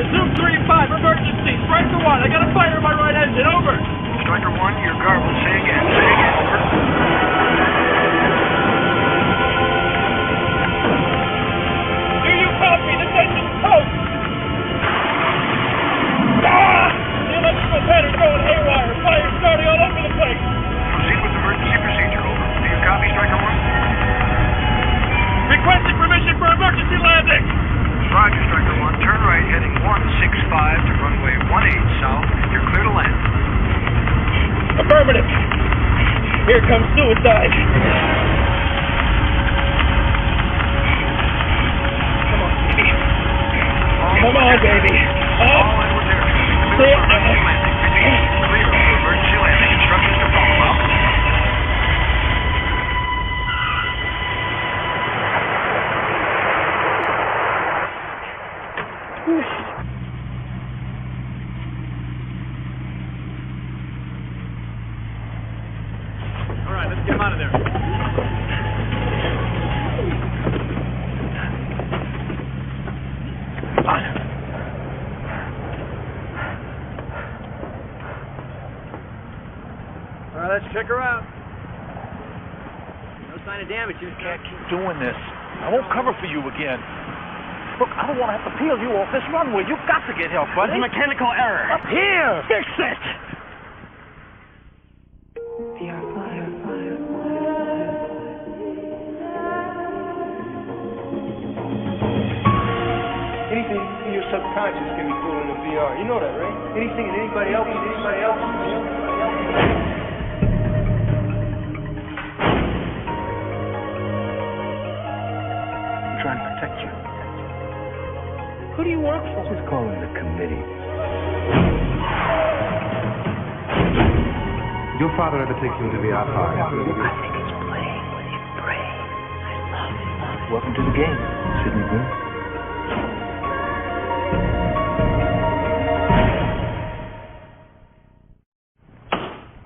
Assume 3-5, emergency. Striker 1, I got a fire in my right engine, over. Striker 1, you're garbled. Say again, over. Do you copy? This engine's toast. Ah! The electrical pattern's going haywire. Fire starting all over the place. Proceed with emergency procedure, over. Do you copy, Striker 1? Requesting permission for emergency landing. Roger, Striker 1. Turn right, heading 165 to runway 18 south. You're clear to land. Affirmative. Here comes suicide. Come on, baby. Come on, baby. All inward air. Clear for emergency landing. Repeat. Clear for emergency landing. Instructions to follow. Out. All right, let's get him out of there. All right, let's check her out. No sign of damage. You can't keep doing this. I won't cover for you again. Look, I don't want to have to peel you off this runway. You've got to get help, buddy. It's a mechanical error. Up here! Fix it! Anything in your subconscious can be pulled in the VR. You know that, right? Anything in anybody else. I'm trying to protect you. Who do you work for? Just call in the committee. Your father ever take you into VR.5? I think it's playing with your brain. I love it. Welcome to the game, Sidney Bruce.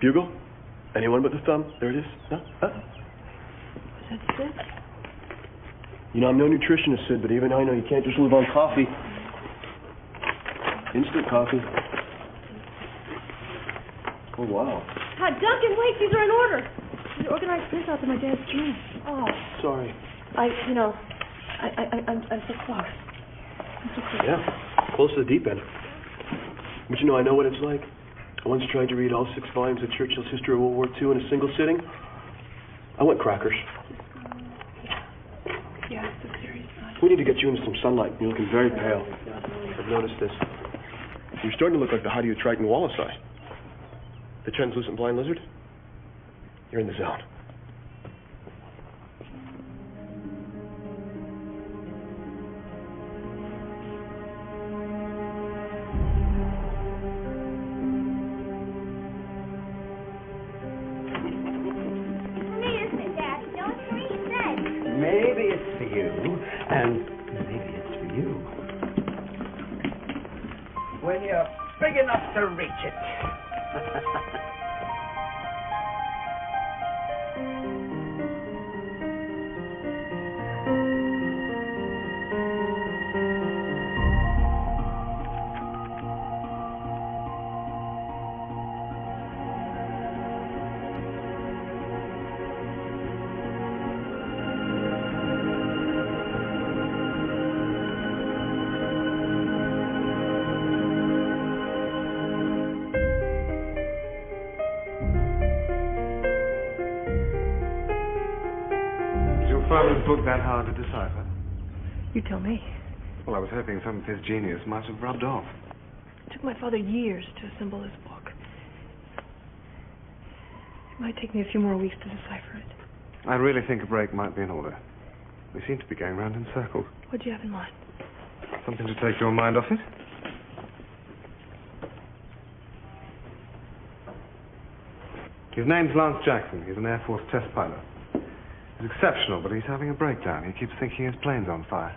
Bugle? Anyone but the thumb? There it is. No? Huh? Was that Sid? You know, I'm no nutritionist, Sid, but even I know you can't just live on coffee. Instant coffee. Oh, wow. Duncan, wait, these are in order. These are organized printouts of my dad's dreams. Oh. Sorry. I'm so close. I'm so close. Yeah, close to the deep end. But you know, I know what it's like. I once tried to read all 6 volumes of Churchill's History of World War II in a single sitting. I went crackers. Yeah, it's a serious sign. We need to get you into some sunlight. You're looking very pale. I've noticed this. You're starting to look like the Hydrotriton wallacei. The translucent blind lizard. You're in the zone. Maybe it's for you, and maybe it's for you. When you're big enough to reach it. Father's book that hard to decipher? You tell me. Well, I was hoping some of his genius might have rubbed off. It took my father years to assemble his book. It might take me a few more weeks to decipher it. I really think a break might be in order. We seem to be going round in circles. What do you have in mind? Something to take your mind off it? His name's Lance Jackson. He's an Air Force test pilot. He's exceptional, but he's having a breakdown. He keeps thinking his plane's on fire.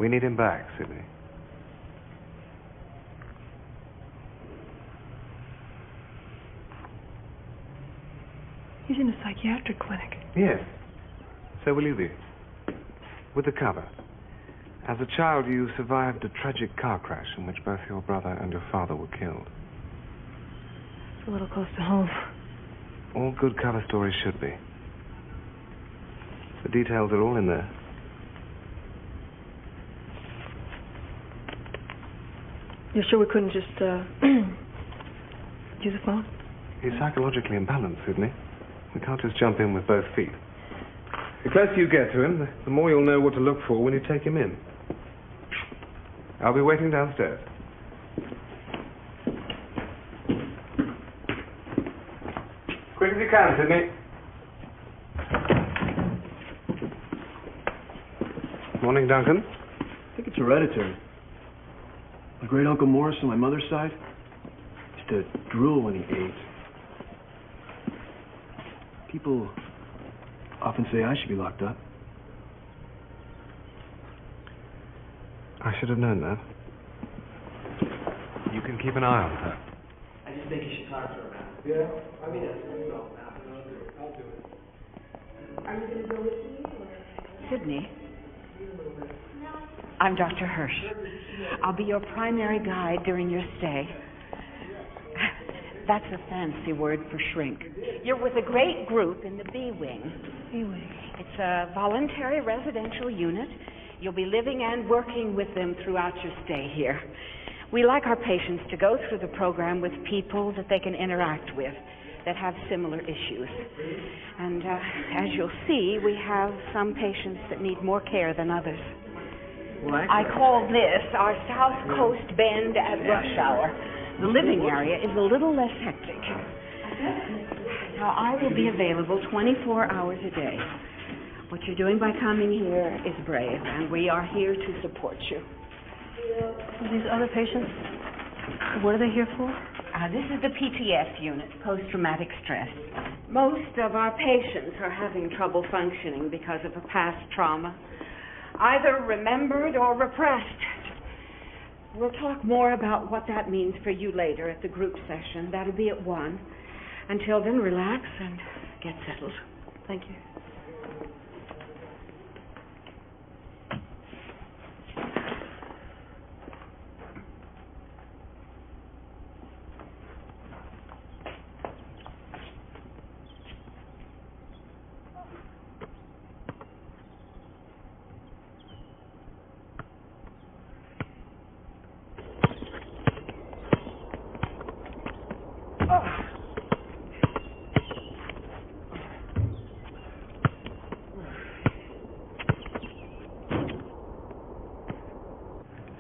We need him back, Sidney. He's in a psychiatric clinic. Yes. So will you be. With the cover. As a child, you survived a tragic car crash in which both your brother and your father were killed. It's a little close to home. All good cover stories should be. The details are all in there. You're sure we couldn't just, use a phone? He's psychologically imbalanced, Sydney. We can't just jump in with both feet. The closer you get to him, the more you'll know what to look for when you take him in. I'll be waiting downstairs. Quick as you can, Sydney. Morning, Duncan. I think it's hereditary. My great-uncle Morris on my mother's side used to drool when he ate. People often say I should be locked up. I should have known that. You can keep an eye on her. I just think you should talk to her about it. Yeah? I mean, I'll do it. Are you going to go with me, or? Sydney, I'm Dr. Hirsch. I'll be your primary guide during your stay. That's a fancy word for shrink. You're with a great group in the B Wing. B Wing. It's a voluntary residential unit. You'll be living and working with them throughout your stay here. We like our patients to go through the program with people that they can interact with that have similar issues. And as you'll see, we have some patients that need more care than others. I call this our South Coast Bend at rush hour. The living area is a little less hectic. Now, I will be available 24 hours a day. What you're doing by coming here is brave, and we are here to support you. These other patients, what are they here for? This is the PTS unit, post-traumatic stress. Most of our patients are having trouble functioning because of a past trauma, either remembered or repressed. We'll talk more about what that means for you later at the group session. That'll be at 1. Until then, relax and get settled. Thank you.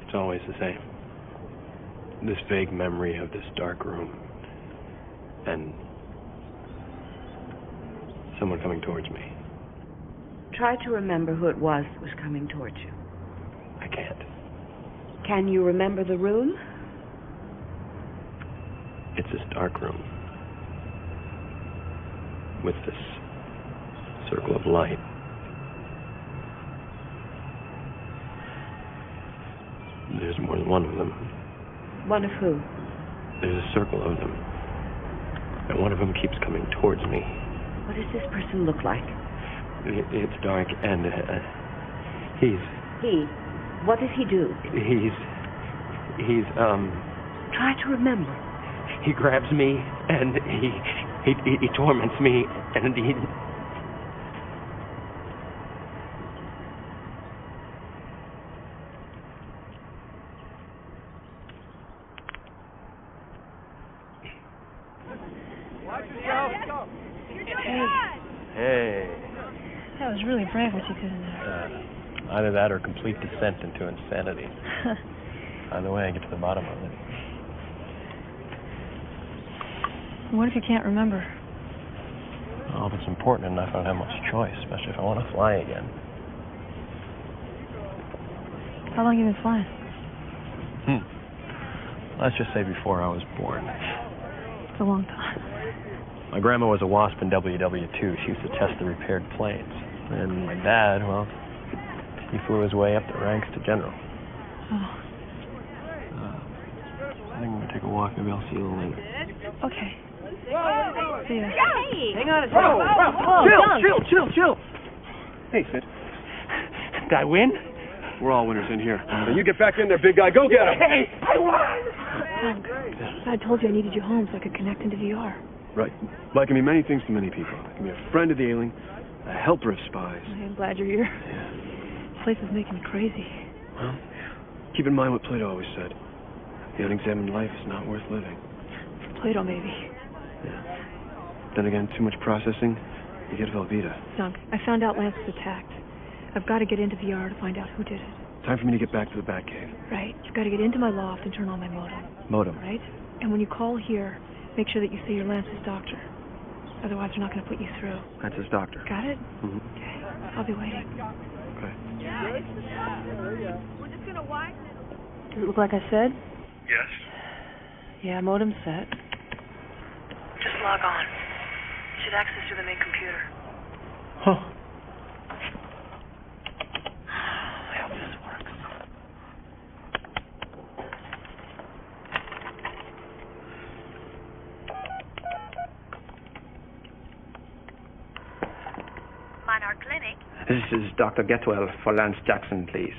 It's always the same. This vague memory of this dark room and someone coming towards me. Try to remember who it was that was coming towards you. I can't. Can you remember the room? It's this dark room with this circle of light. There's more than one of them. One of who? There's a circle of them. And one of them keeps coming towards me. What does this person look like? It's dark and he's... He? What does he do? He's Try to remember. He grabs me and he torments me and he... Hey. That was really brave what you did in there. Either that or complete descent into insanity. Either way, I get to the bottom of it. What if you can't remember? Well, if it's important enough, I don't have much choice, especially if I want to fly again. How long have you been flying? Let's just say before I was born. It's a long time. My grandma was a WASP in WW2. She used to test the repaired planes. And my dad, well, he flew his way up the ranks to general. Oh. I think I'm going to take a walk. Maybe I'll see you a little later. Okay. See ya. Hey! Hang on a second. Chill. Hey, Sid. Did I win? We're all winners in here. Now you get back in there, big guy. Go get him. Hey, I won! I told you I needed you home so I could connect into VR. Right. Well, I can be many things to many people. I can be a friend of the ailing, a helper of spies. I'm glad you're here. Yeah. This place is making me crazy. Well, keep in mind what Plato always said. The unexamined life is not worth living. For Plato, maybe. Yeah. Then again, too much processing, you get Velveeta. Dunk, I found out Lance was attacked. I've got to get into VR to find out who did it. Time for me to get back to the Batcave. Right. You've got to get into my loft and turn on my modem. Modem. Right? And when you call here, make sure that you say you're Lance's doctor. Otherwise, they're not going to put you through. That's his doctor. Got it? Mm-hmm. Okay. I'll be waiting. Okay. Does it look like I said? Yes. Yeah, modem's set. Just log on. Should access to the main computer. Huh. I hope this works. Monarch Clinic. This is Dr. Getwell for Lance Jackson, please.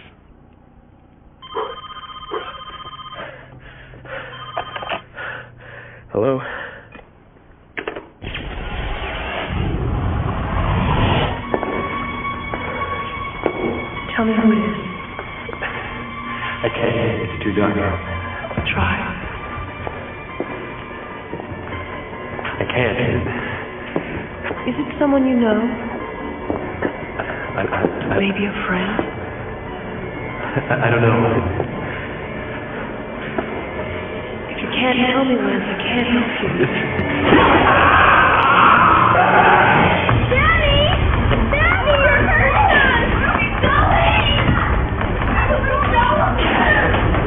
Hello? Tell me who it is. I can't. It's too dark. Try. I can't. Is it someone you know? I Maybe a friend? I don't know. If you can't tell me, Lance, I can't help you. Daddy! Daddy, you're hurting us!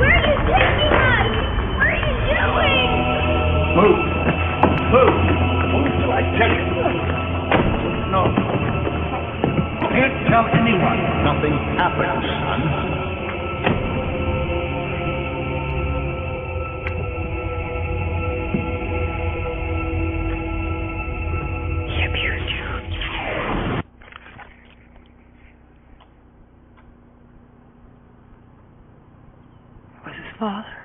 Where are you taking us? What are you doing? Move! Move! Move till I tell you. No. Can't tell anyone nothing happened, son. He abused you. It was his father.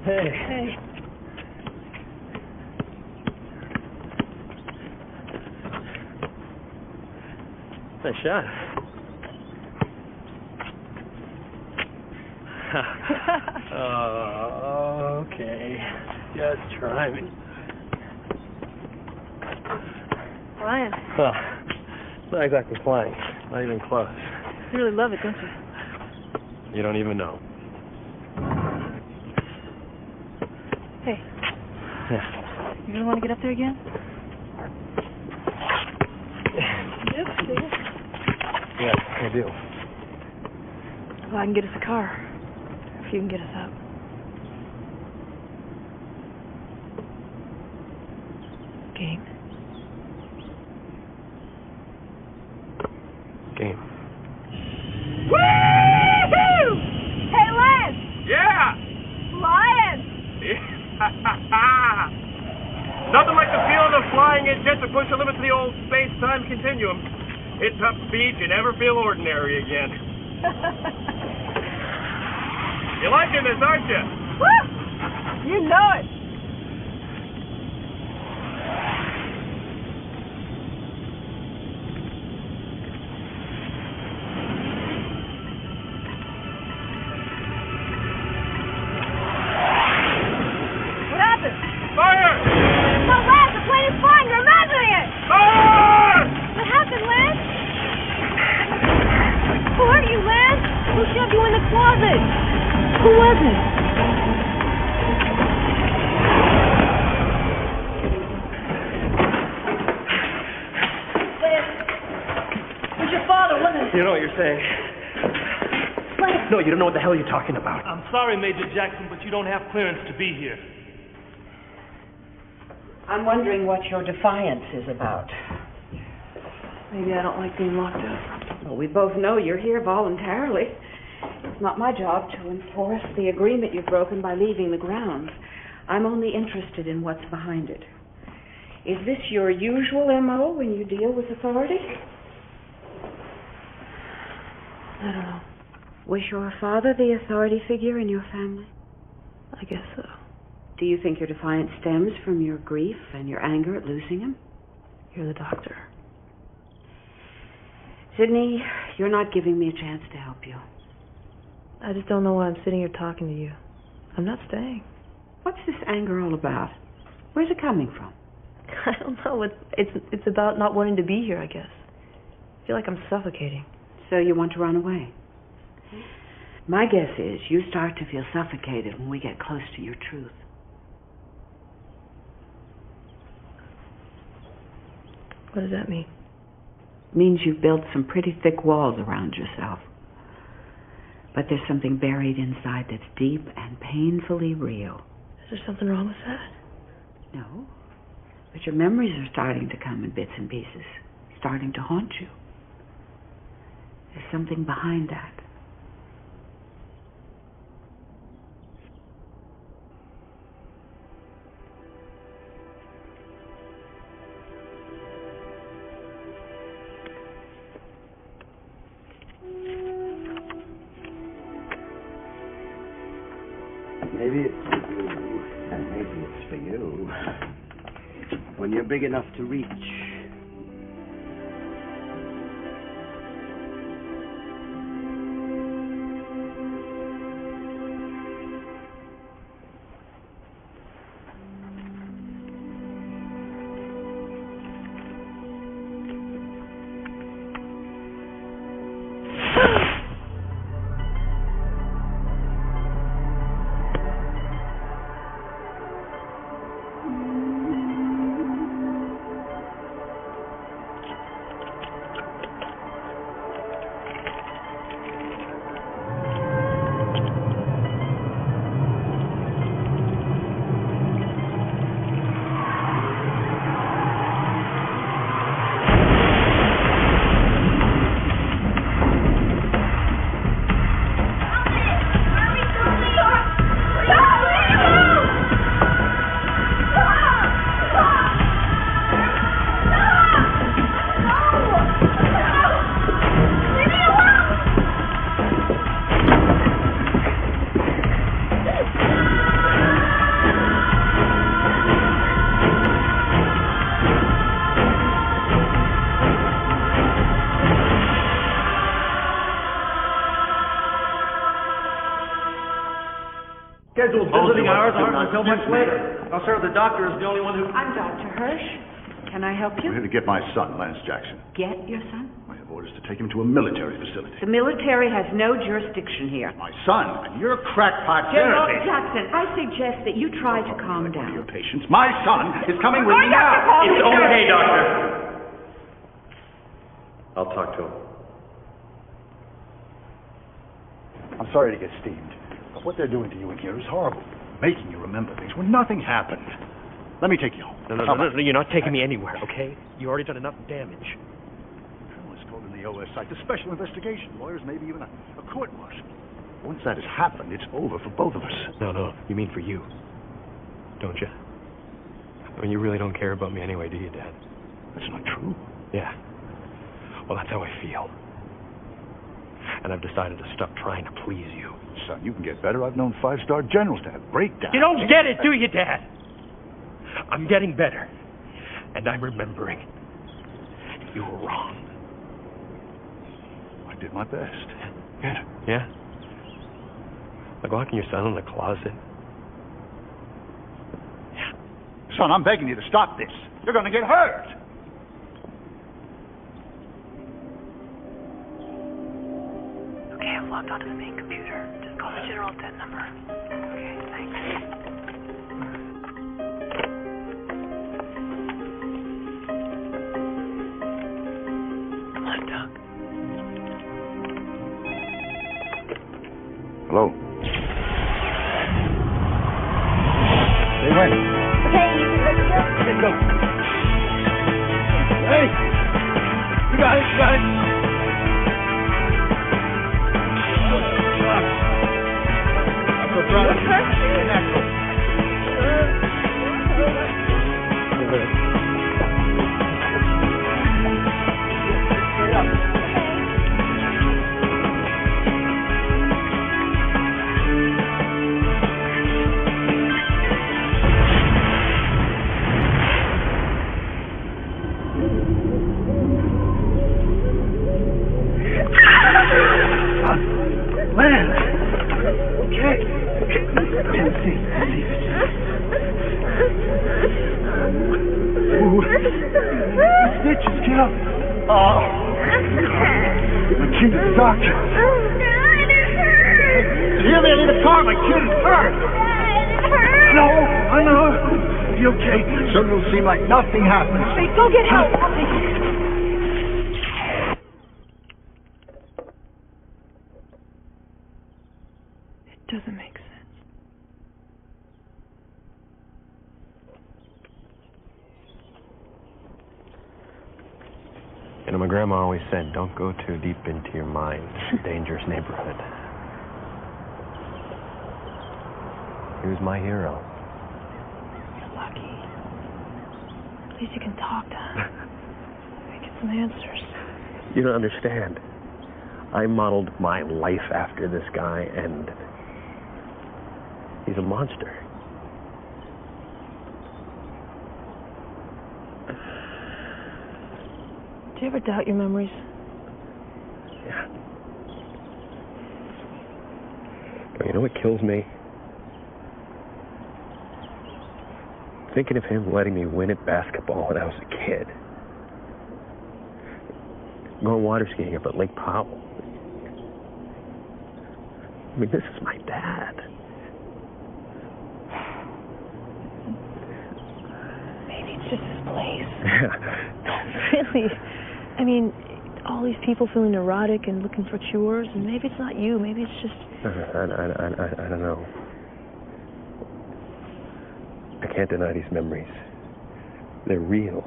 Hey. Nice shot. Oh, okay. Just try me. Ryan, Oh, not exactly flying. Not even close. you really love it, don't you? You don't even know. Hey, Yeah. you really want to get up there again? Yeah, I do. Well, I can get us a car. If you can get us up. Game. Game. Woo-hoo! Hey, Lance! Yeah! Flying! Nothing like the feeling of flying a jet to push the limits of the old space-time continuum. Hit top speed, you never feel ordinary again. You're liking this, aren't you? Woo! You know it. What happened? Fire! No, Lance, the plane is flying. You're imagining it. Fire! What happened, Lance? Who hurt you, Lance? Who shoved you in the closet? Who was it? Where's your father? What is You know what you're saying? Lance? No, you don't know what the hell you're talking about. I'm sorry, Major Jackson, but you don't have clearance to be here. I'm wondering what your defiance is about. Maybe I don't like being locked up. Well, we both know you're here voluntarily. It's not my job to enforce the agreement you've broken by leaving the grounds. I'm only interested in what's behind it. Is this your usual MO when you deal with authority? I don't know. Was your father the authority figure in your family? I guess so. Do you think your defiance stems from your grief and your anger at losing him? You're the doctor. Sydney, you're not giving me a chance to help you. I just don't know why I'm sitting here talking to you. I'm not staying. What's this anger all about? Where's it coming from? I don't know. It's about not wanting to be here, I guess. I feel like I'm suffocating. So you want to run away? My guess is you start to feel suffocated when we get close to your truth. What does that mean? It means you've built some pretty thick walls around yourself. But there's something buried inside that's deep and painfully real. Is there something wrong with that? No. But your memories are starting to come in bits and pieces, starting to haunt you. There's something behind that. Maybe it's for you, and maybe it's for you. When you're big enough to reach. Scheduled visiting hours aren't until much later. Oh, sir, the doctor is the only one who... I'm Dr. Hirsch. Can I help you? I'm here to get my son, Lance Jackson. Get your son? I have orders to take him to a military facility. The military has no jurisdiction here. My son, and you're a crackpot General therapist. Jackson, I suggest that you try to calm One of down. your patients. My son is coming with me now. It's okay, Doctor. I'll talk to him. I'm sorry to get steamed, but what they're doing to you in here is horrible. Making you remember things when nothing happened. Let me take you home. No, you're not taking me anywhere, okay? You already done enough damage. Journalists called in the OS site, the special investigation lawyers, maybe even a court-martial. Once that has happened, it's over for both of us. No, you mean for you, don't you? I mean, you really don't care about me anyway, do you, Dad? That's not true. Yeah. Well, that's how I feel. And I've decided to stop trying to please you. Son, you can get better. I've known five-star generals to have breakdowns. You don't get it, do you, Dad? I'm getting better. And I'm remembering. You were wrong. I did my best. Good. Yeah? Like locking your son in the closet. Yeah. Son, I'm begging you to stop this. You're going to get hurt. Okay, I've logged onto the main computer. Just call the general at that number. Okay, thanks. Come on, Doc. Hello. They went. Okay, let's go. Let's go. Hey! You got it. What's her? Stitches, get up. Oh. My kid is a doctor. Hear me, I need a car. My kid is hurt. No, I know. Be okay. Soon it'll seem like nothing happened. Hey, go get help. It doesn't make sense. You know, my grandma always said, don't go too deep into your mind. It's a dangerous neighborhood. He was my hero. You're lucky. At least you can talk to him. Get some answers. You don't understand. I modeled my life after this guy, and he's a monster. Do you ever doubt your memories? Yeah. But you know what kills me? Thinking of him letting me win at basketball when I was a kid. Going water skiing up at Lake Powell. I mean, this is my dad. Maybe it's just his place. Yeah. Really? I mean, all these people feeling neurotic and looking for cures, and maybe it's not you. Maybe it's just... I don't know. I can't deny these memories. They're real.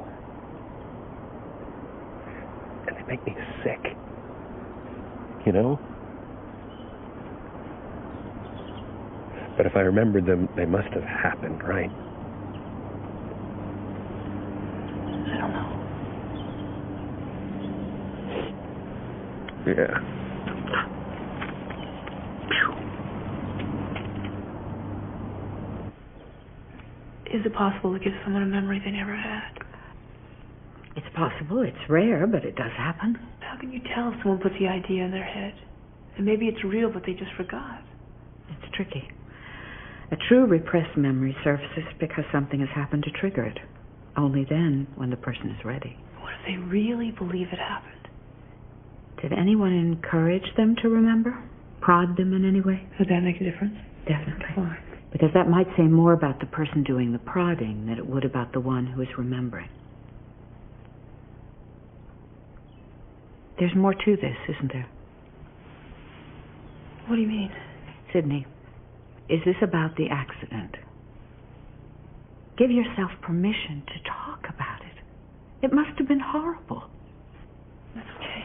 And they make me sick. You know? But if I remembered them, they must have happened, right? I don't know. Yeah. Is it possible to give someone a memory they never had? It's possible. It's rare, but it does happen. How can you tell if someone puts the idea in their head? And maybe it's real, but they just forgot. It's tricky. A true repressed memory surfaces because something has happened to trigger it. Only then, when the person is ready. What if they really believe it happened? Did anyone encourage them to remember? Prod them in any way? Would that make a difference? Definitely. Why? Because that might say more about the person doing the prodding than it would about the one who is remembering. There's more to this, isn't there? What do you mean? Sydney, is this about the accident? Give yourself permission to talk about it. It must have been horrible. That's okay.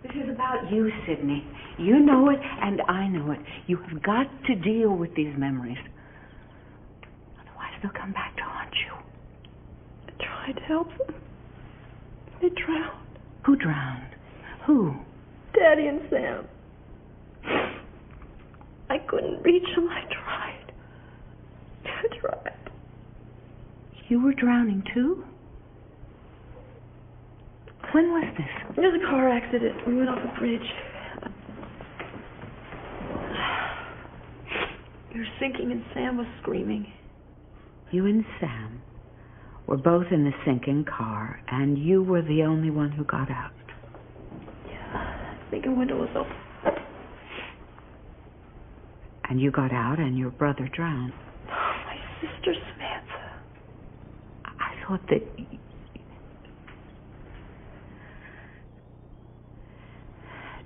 This is about you, Sydney. You know it, and I know it. You have got to deal with these memories. Otherwise, they'll come back to haunt you. I tried to help them. They drowned. Who drowned? Who? Daddy and Sam. I couldn't reach them. I tried. I tried. You were drowning, too? When was this? It was a car accident. We went off a bridge. We were sinking and Sam was screaming. You and Sam were both in the sinking car, and you were the only one who got out. Yeah, the sinking window was open. And you got out, and your brother drowned. Oh, my sister Samantha. I thought that...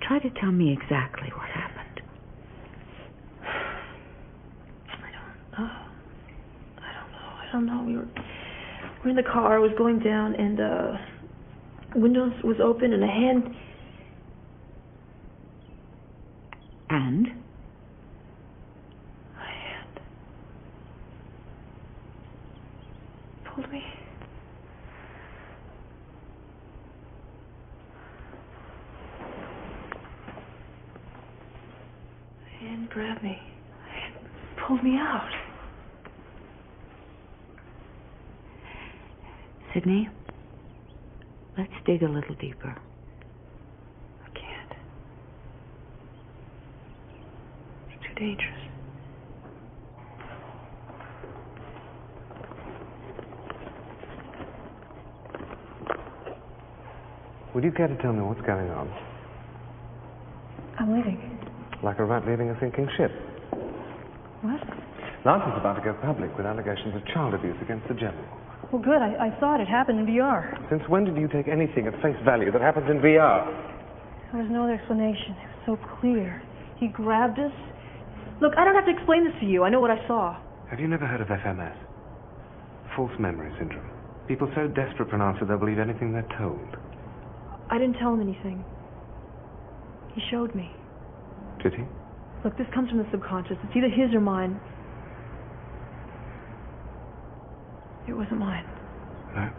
Try to tell me exactly what happened. I don't know. We were in the car. I was going down, and windows was open, and a hand. And? A hand pulled me. A hand grabbed me. A hand pulled me out. Sydney, let's dig a little deeper. I can't. It's too dangerous. Would you care to tell me what's going on? I'm leaving. Like a rat leaving a sinking ship. What? Lance is about to go public with allegations of child abuse against the general. Well, good. I thought it happened in VR. Since when did you take anything at face value that happens in VR? There was no other explanation. It was so clear. He grabbed us. Look, I don't have to explain this to you. I know what I saw. Have you never heard of FMS? False memory syndrome. People so desperate for an answer they'll believe anything they're told. I didn't tell him anything. He showed me. Did he? Look, this comes from the subconscious. It's either his or mine. It wasn't mine. No?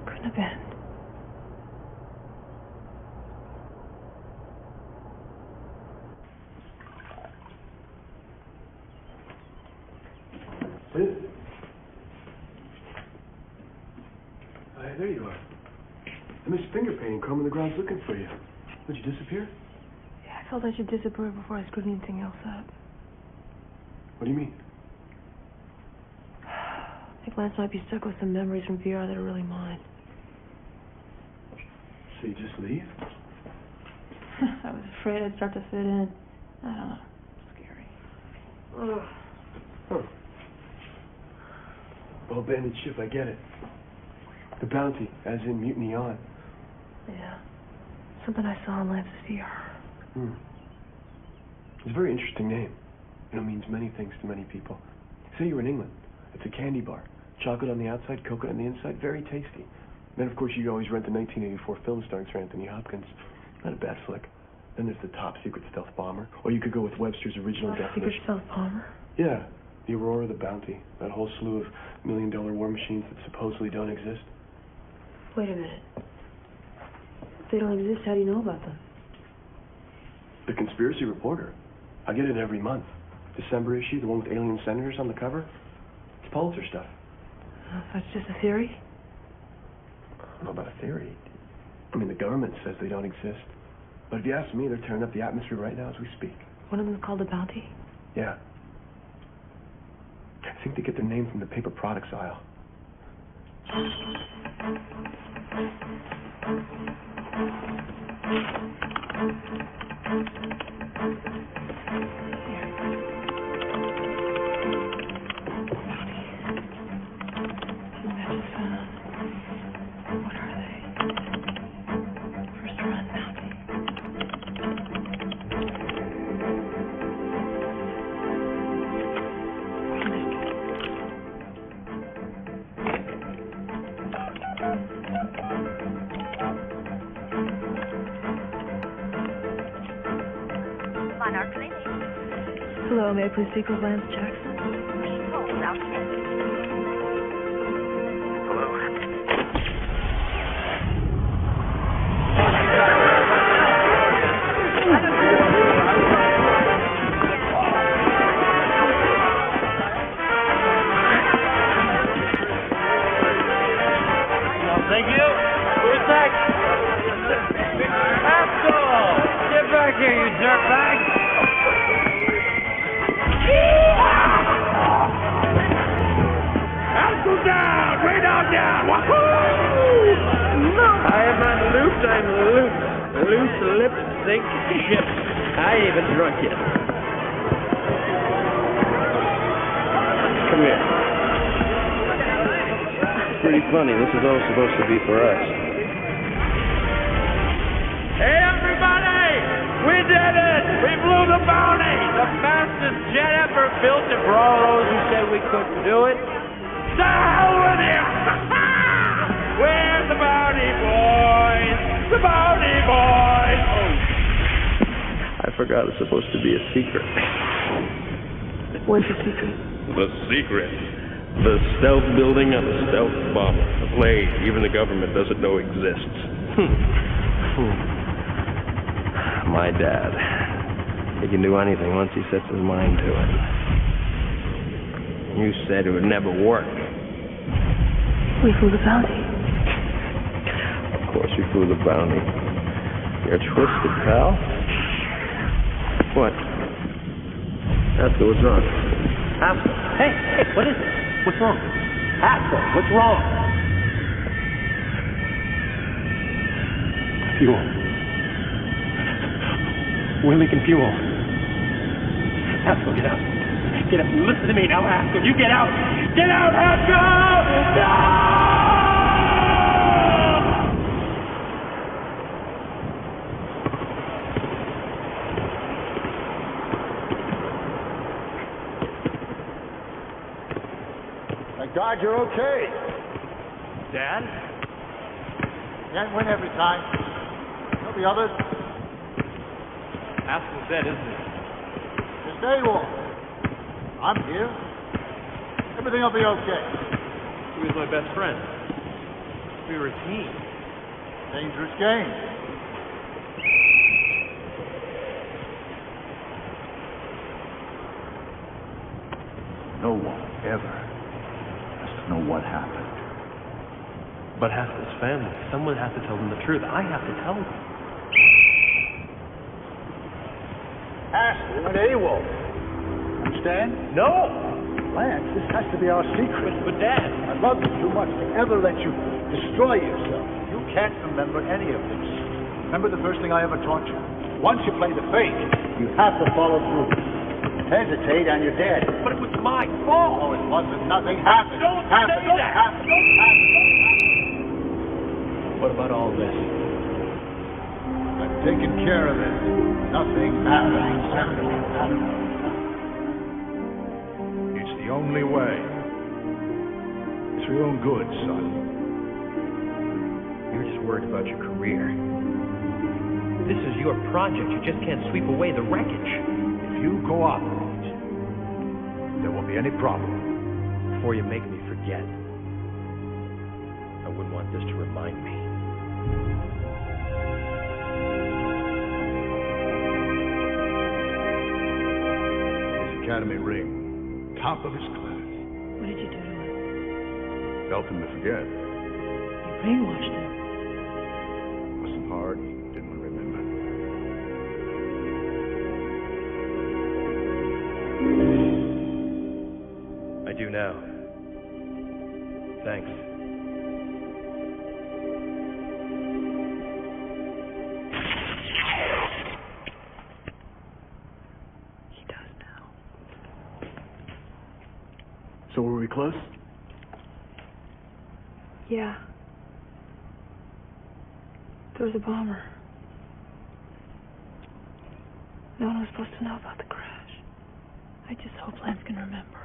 Couldn't have been. Liz? Hi, there you are. I missed finger painting, combing the grounds looking for you. Did you disappear? Yeah, I felt I should disappear before I screwed anything else up. What do you mean? I think Lance might be stuck with some memories from VR that are really mine. So you just leave? I was afraid I'd start to fit in. I don't know. Scary. Ugh. Huh. Well, abandoned ship, I get it. The Bounty, as in Mutiny on. Yeah. Something I saw in Lance's VR. It's a very interesting name. Means many things to many people. Say you were in England. It's a candy bar. Chocolate on the outside, coconut on the inside, very tasty. Then, of course, you always rent the 1984 film starring Sir Anthony Hopkins. Not a bad flick. Then there's the top secret stealth bomber. Or you could go with Webster's original definition. Secret stealth bomber? Yeah. The Aurora, the Bounty. That whole slew of million-dollar war machines that supposedly don't exist. Wait a minute. If they don't exist, how do you know about them? The Conspiracy Reporter. I get it every month. December issue, the one with alien senators on the cover. It's Pulitzer stuff. That's just a theory? I don't know about a theory. I mean, the government says they don't exist. But if you ask me, they're tearing up the atmosphere right now as we speak. One of them is called the Bounty? Yeah. I think they get their name from the paper products aisle. Hello, may I please speak with Lance Jackson? Thank you. Who's next? Axel! Get back here, you dirtbag! Axel down! Way down! Wahoo! I am unlooped, I'm loose. Loose lip sink ship. I ain't even drunk yet. Come here. Pretty funny. This is all supposed to be for us. Hey, everybody! We did it! We blew the Bounty! The fastest jet ever built, and for all those who said we couldn't do it, to hell with you! We're the Bounty Boys! The Bounty Boys! Oh, I forgot it's supposed to be a secret. What's the secret? The secret. The stealth building of a stealth bomber. A plane even the government doesn't know exists. My dad. He can do anything once he sets his mind to it. You said it would never work. We flew the Bounty. Of course we flew the Bounty. You're twisted, pal. What? Ask her what's wrong. Ask her. Hey, what is it? What's wrong? Ask her, what's wrong? Fuel. We're leaking fuel. Haskell, get out. Get out. Listen to me now, Haskell. You get out. Get out, Haskell! No! Thank God you're okay. Dad? Can't win every time. Tell the others. Haskell's dead, isn't he? Just stay warm. I'm here. Everything will be okay. He was my best friend. We were a team. Dangerous game. No one ever has to know what happened. But Haskell's family, someone has to tell them the truth. I have to tell them. Haskell went AWOL. Understand? No! Lance, this has to be our secret. But Dad... I love you too much to ever let you destroy yourself. You can't remember any of this. Remember the first thing I ever taught you? Once you play the fake, you have to follow through. Hesitate and you're dead. But it was my fault! Oh, it wasn't. Nothing happened. Don't say that! Don't happen. Don't happen. What about all this? I've taken care of it. Nothing happened. It's the only way. It's for your own good, son. You're just worried about your career. This is your project. You just can't sweep away the wreckage. If you cooperate, there won't be any problem. Before you make me forget, I wouldn't want this to remind me. His academy ring, top of his class. What did you do to him? Helped him to forget. You brainwashed him. Wasn't hard. Didn't remember. I do now. Thanks. He does now. So were we close? Yeah. There was a bomber. No one was supposed to know about the crash. I just hope Lance can remember.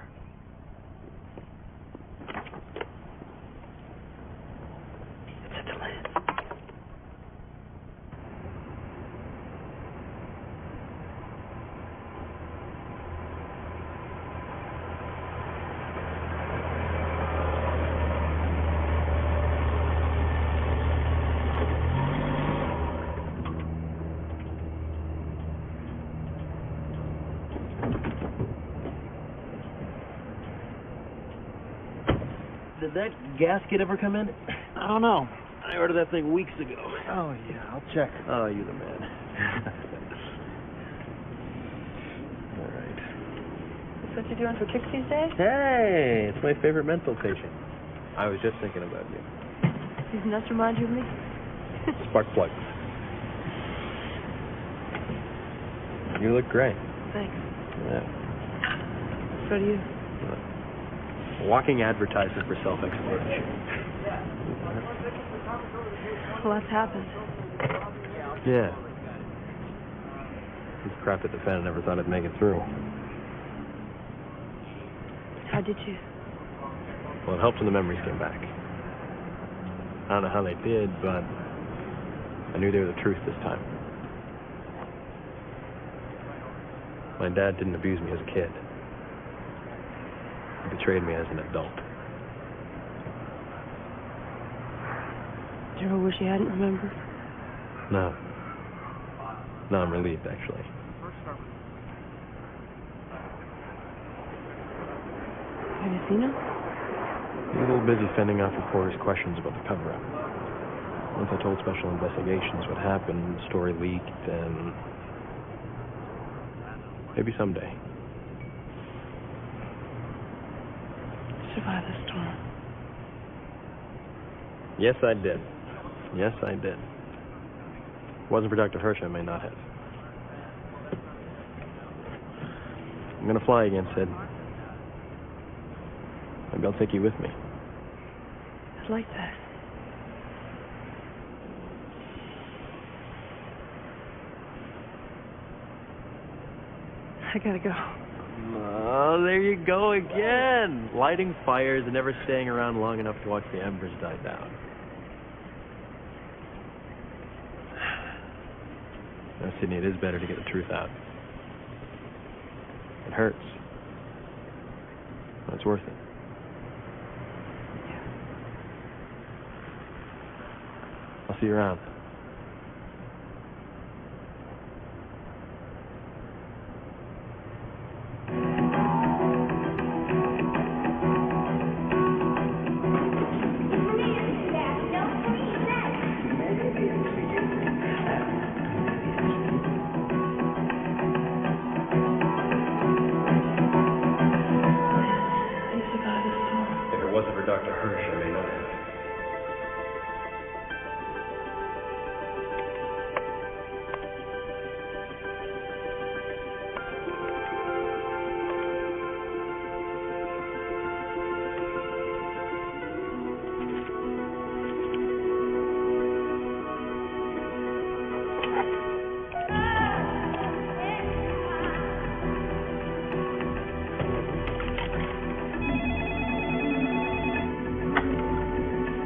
It's at the Lance. Did that gasket ever come in? I don't know. I ordered that thing weeks ago. Oh, yeah, I'll check. Oh, you're the man. All right. That's what you're doing for kicks these days? Hey, it's my favorite mental patient. I was just thinking about you. These nuts remind you of me? Spark plug. You look great. Thanks. Yeah. So do you. Walking advertisement for self-exploration. A lot's happened. Yeah. This crap at the fan, I never thought I'd make it through. How did you? Well, it helped when the memories came back. I don't know how they did, but I knew they were the truth this time. My dad didn't abuse me as a kid. He betrayed me as an adult. Did you ever wish you hadn't remembered? No. No, I'm relieved, actually. Have you seen him? He's a little busy fending off reporters' questions about the cover-up. Once I told Special Investigations what happened, the story leaked, and maybe someday. Survive the storm. Yes, I did. Yes, I did. wasn't for Dr. Hirsch, I may not have. I'm gonna fly again, Sid. Maybe I'll take you with me. I'd like that. I gotta go. Oh, there you go again. Lighting fires and never staying around long enough to watch the embers die down. Now, Sydney, it is better to get the truth out. It hurts. But it's worth it. I'll see you around.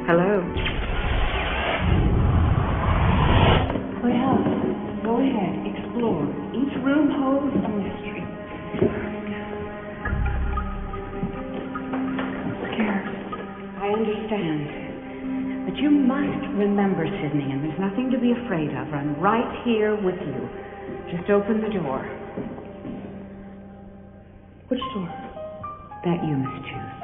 Hello. Oh, yeah. Go ahead. Explore. Each room holds a mystery. I'm scared. I understand. But you must remember, Sydney, and there's nothing to be afraid of. I'm right here with you. Just open the door. Which door? That you must choose.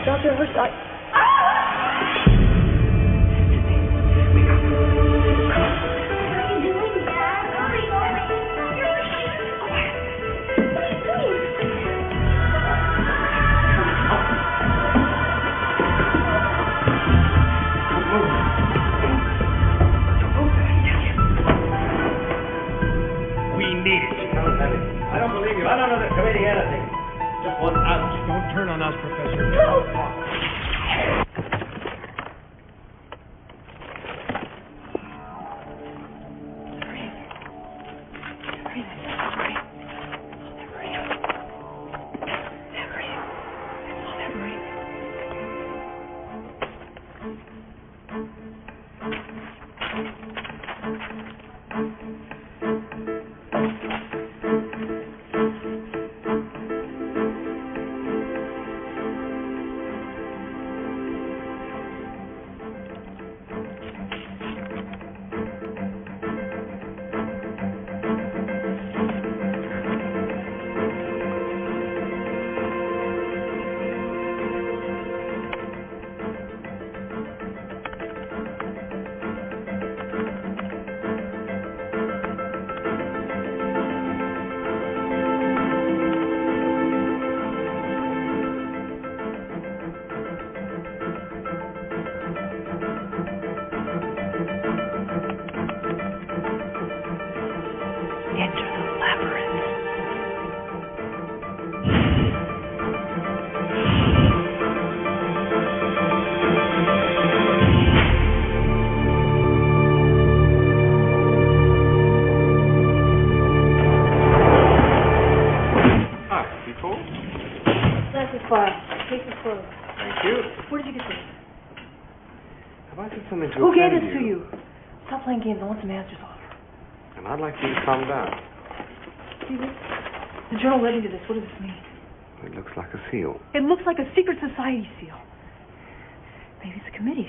Dr. Hirsch, We need it. I don't believe you. I don't know the committee anything. Just one ouch. Don't turn on us, Professor. Thank you. Where did you get this? Have I said something to Who gave offend this to you? Stop playing games. I want some answers off. And I'd like you to calm down. See this? The journal led me to this. What does this mean? It looks like a seal. It looks like a secret society seal. Maybe it's a committee.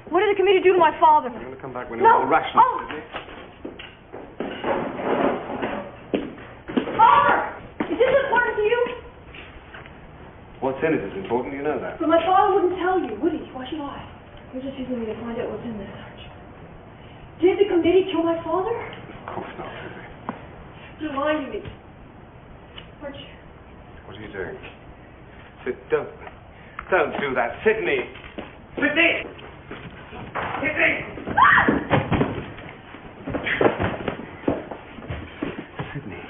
What did the committee do to my father? I'm going to come back when you're more rational, Sydney. Father! Is this important to you? What's what's in it is important, you know that. But my father wouldn't tell you, would he? Why should I? You're just using me to find out what's in this, aren't you? Did the committee kill my father? Of course not, Susie. You're lying to me. Aren't you? What are you doing? Don't do that, Sydney! Sydney! Sydney! Sydney.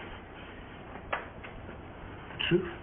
The truth?